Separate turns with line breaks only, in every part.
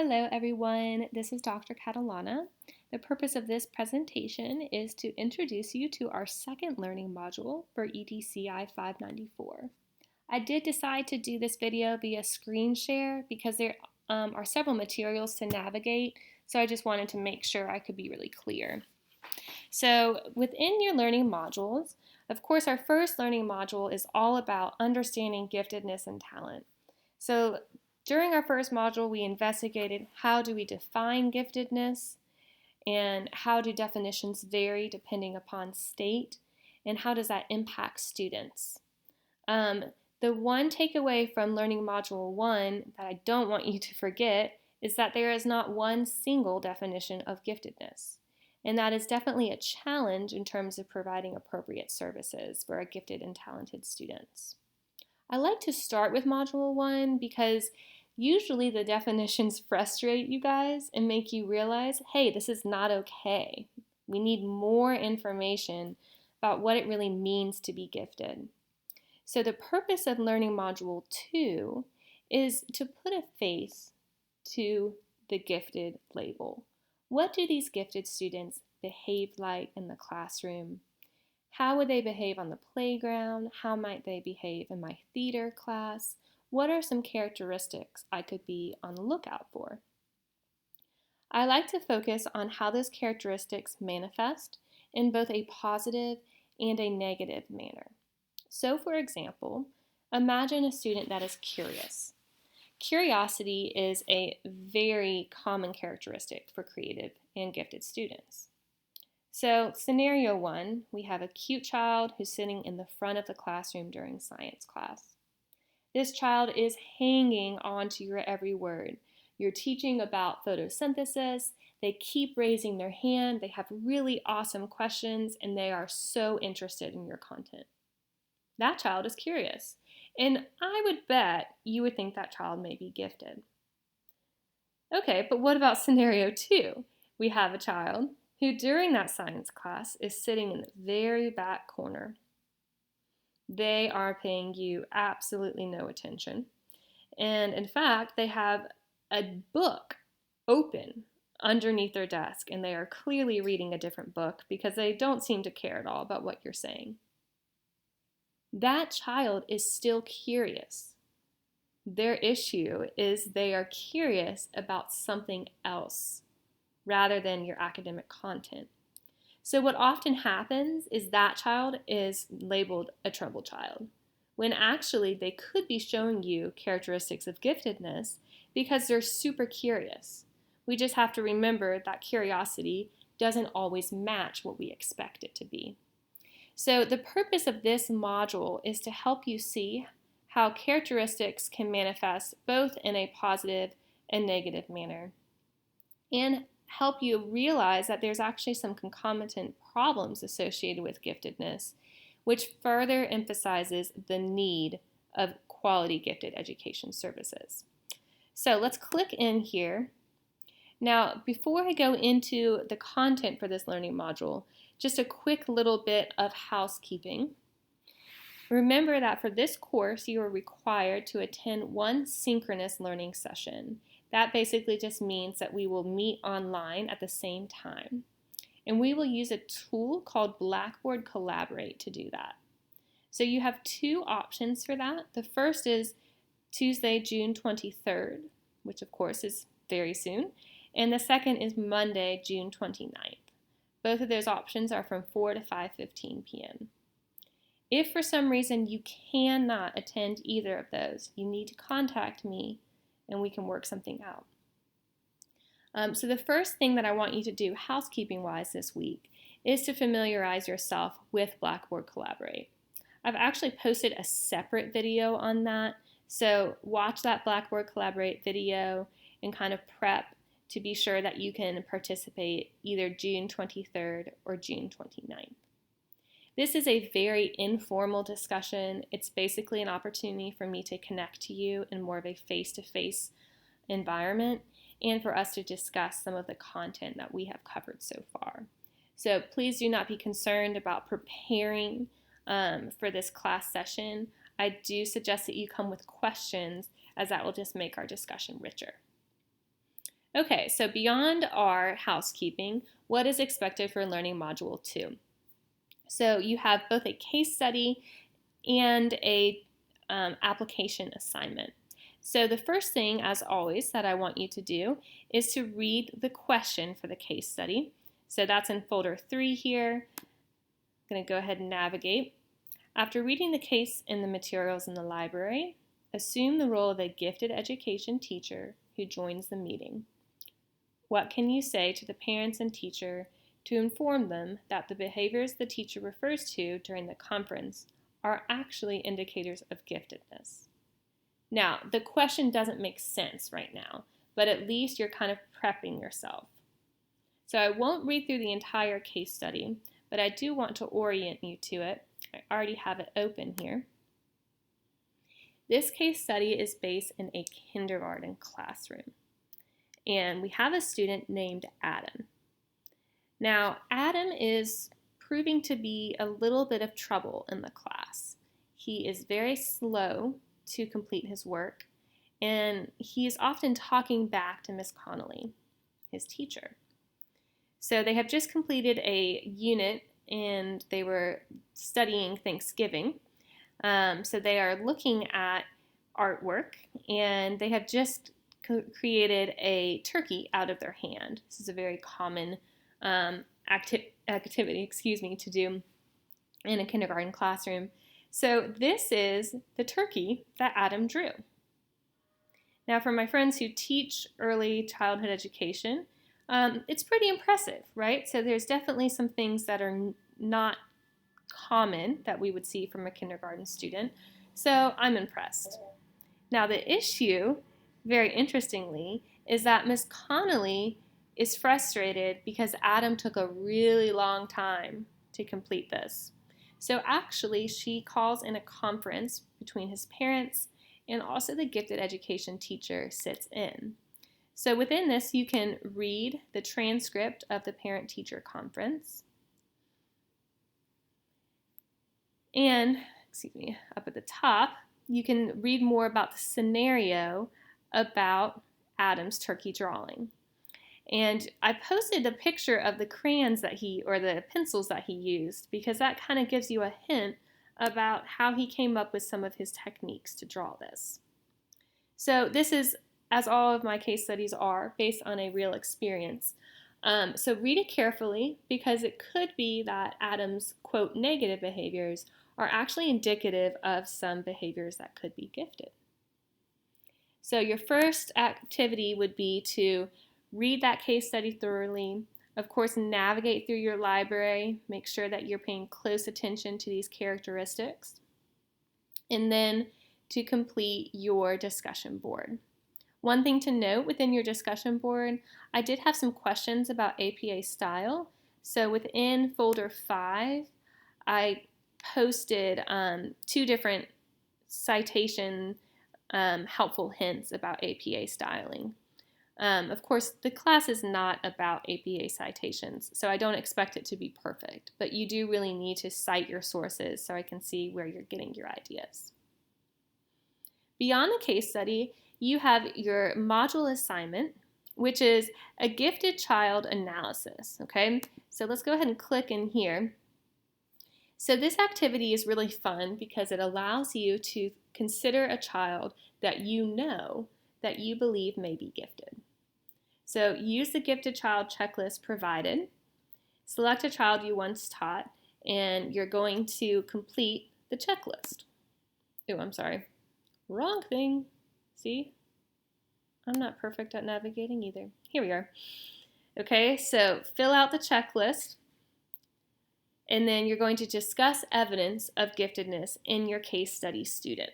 Hello everyone, this is Dr. Catalana. The purpose of this presentation is to introduce you to our second learning module for EDCI 594. I did decide to do this video via screen share because there are several materials to navigate, so I just wanted to make sure I could be really clear. So within your learning modules, of course our first learning module is all about understanding giftedness and talent. So during our first module, we investigated how do we define giftedness and how do definitions vary depending upon state and how does that impact students. The one takeaway from learning module 1 that I don't want you to forget is that there is not one single definition of giftedness. And that is definitely a challenge in terms of providing appropriate services for our gifted and talented students. I like to start with Module 1 because usually the definitions frustrate you guys and make you realize, hey, this is not okay. We need more information about what it really means to be gifted. So the purpose of learning Module 2 is to put a face to the gifted label. What do these gifted students behave like in the classroom? How would they behave on the playground? How might they behave in my theater class? What are some characteristics I could be on the lookout for? I like to focus on how those characteristics manifest in both a positive and a negative manner. So, for example, imagine a student that is curious. Curiosity is a very common characteristic for creative and gifted students. So scenario 1, we have a cute child who's sitting in the front of the classroom during science class. This child is hanging on to your every word. You're teaching about photosynthesis, they keep raising their hand, they have really awesome questions, and they are so interested in your content. That child is curious, and I would bet you would think that child may be gifted. Okay, but what about scenario 2? We have a child who during that science class is sitting in the very back corner. They are paying you absolutely no attention. And in fact, they have a book open underneath their desk and they are clearly reading a different book because they don't seem to care at all about what you're saying. That child is still curious. Their issue is they are curious about something else rather than your academic content. So what often happens is that child is labeled a troubled child, when actually they could be showing you characteristics of giftedness because they're super curious. We just have to remember that curiosity doesn't always match what we expect it to be. So the purpose of this module is to help you see how characteristics can manifest both in a positive and negative manner, and help you realize that there's actually some concomitant problems associated with giftedness, which further emphasizes the need of quality gifted education services. So let's click in here. Now, before I go into the content for this learning module, just a quick little bit of housekeeping. Remember that for this course, you are required to attend one synchronous learning session. That basically just means that we will meet online at the same time. And we will use a tool called Blackboard Collaborate to do that. So you have two options for that. The first is Tuesday, June 23rd, which of course is very soon. And the second is Monday, June 29th. Both of those options are from 4 to 5:15 p.m. If for some reason you cannot attend either of those, you need to contact me and we can work something out. So the first thing that I want you to do housekeeping-wise this week is to familiarize yourself with Blackboard Collaborate. I've actually posted a separate video on that, so watch that Blackboard Collaborate video and kind of prep to be sure that you can participate either June 23rd or June 29th. This is a very informal discussion. It's basically an opportunity for me to connect to you in more of a face-to-face environment and for us to discuss some of the content that we have covered so far. So please do not be concerned about preparing for this class session. I do suggest that you come with questions, as that will just make our discussion richer. Okay, so beyond our housekeeping, what is expected for Learning Module 2? So you have both a case study and a application assignment. So the first thing, as always, that I want you to do is to read the question for the case study. So that's in folder 3 here. I'm going to go ahead and navigate. After reading the case in the materials in the library, assume the role of a gifted education teacher who joins the meeting. What can you say to the parents and teacher to inform them that the behaviors the teacher refers to during the conference are actually indicators of giftedness? Now, the question doesn't make sense right now, but at least you're kind of prepping yourself. So I won't read through the entire case study, but I do want to orient you to it. I already have it open here. This case study is based in a kindergarten classroom, and we have a student named Adam. Now, Adam is proving to be a little bit of trouble in the class. He is very slow to complete his work, and he is often talking back to Miss Connolly, his teacher. So they have just completed a unit, and they were studying Thanksgiving. So they are looking at artwork, and they have just created a turkey out of their hand. This is a very common activity, to do in a kindergarten classroom. So this is the turkey that Adam drew. Now, for my friends who teach early childhood education, it's pretty impressive, right? So there's definitely some things that are not common that we would see from a kindergarten student. So I'm impressed. Now, the issue, very interestingly, is that Miss Connolly is frustrated because Adam took a really long time to complete this. So actually, she calls in a conference between his parents and also the gifted education teacher sits in. So within this, you can read the transcript of the parent-teacher conference. And, up at the top, you can read more about the scenario about Adam's turkey drawing. And I posted a picture of the crayons or the pencils that he used, because that kind of gives you a hint about how he came up with some of his techniques to draw this. So this is, as all of my case studies are, based on a real experience. So read it carefully, because it could be that Adam's, quote, negative behaviors are actually indicative of some behaviors that could be gifted. So your first activity would be to read that case study thoroughly. Of course, navigate through your library. Make sure that you're paying close attention to these characteristics. And then to complete your discussion board. One thing to note within your discussion board, I did have some questions about APA style. So within folder 5, I posted 2 different citation helpful hints about APA styling. Of course, the class is not about APA citations, so I don't expect it to be perfect, but you do really need to cite your sources so I can see where you're getting your ideas. Beyond the case study, you have your module assignment, which is a gifted child analysis, okay? So let's go ahead and click in here. So this activity is really fun because it allows you to consider a child that you believe may be gifted. So use the gifted child checklist provided. Select a child you once taught, and you're going to complete the checklist. Oh, I'm sorry. Wrong thing. See? I'm not perfect at navigating either. Here we are. Okay, so fill out the checklist, and then you're going to discuss evidence of giftedness in your case study student.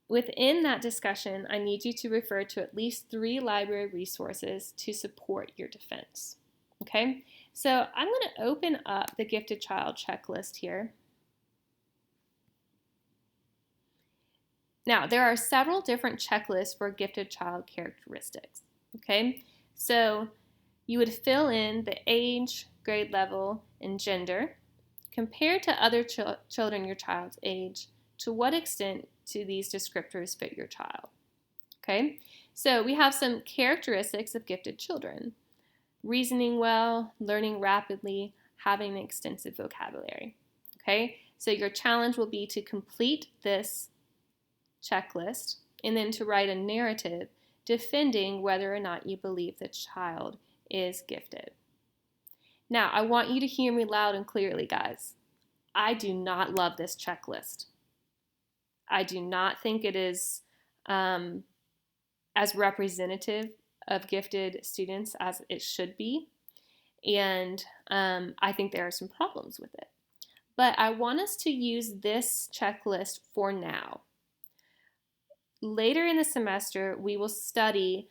Within that discussion, I need you to refer to at least 3 library resources to support your defense. Okay, so I'm going to open up the gifted child checklist here. Now, there are several different checklists for gifted child characteristics. Okay, so you would fill in the age, grade level, and gender. Compared to other children your child's age, to what extent do these descriptors fit your child? Okay, So we have some characteristics of gifted children: reasoning well, learning rapidly, having an extensive vocabulary. Okay, so your challenge will be to complete this checklist and then to write a narrative defending whether or not you believe the child is gifted. Now, I want you to hear me loud and clearly, guys. I do not love this checklist. I do not think it is as representative of gifted students as it should be. And I think there are some problems with it. But I want us to use this checklist for now. Later in the semester, we will study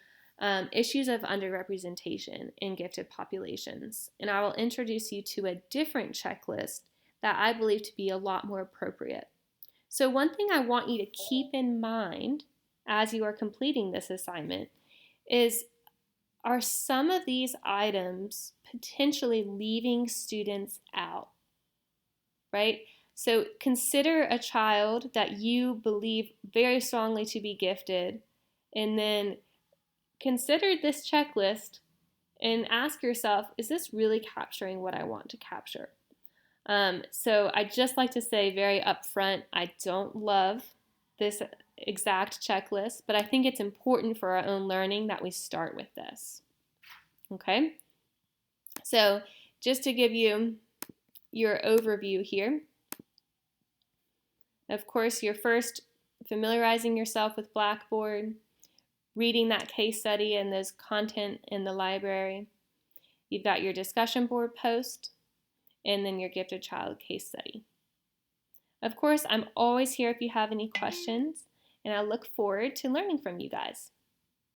issues of underrepresentation in gifted populations, and I will introduce you to a different checklist that I believe to be a lot more appropriate. So one thing I want you to keep in mind as you are completing this assignment is, are some of these items potentially leaving students out, right? So consider a child that you believe very strongly to be gifted, and then consider this checklist and ask yourself, is this really capturing what I want to capture? So I just like to say very upfront, I don't love this exact checklist, but I think it's important for our own learning that we start with this. Okay? So just to give you your overview here, of course, you're first familiarizing yourself with Blackboard, reading that case study and those content in the library. You've got your discussion board post, and then your gifted child case study. Of course, I'm always here if you have any questions, and I look forward to learning from you guys.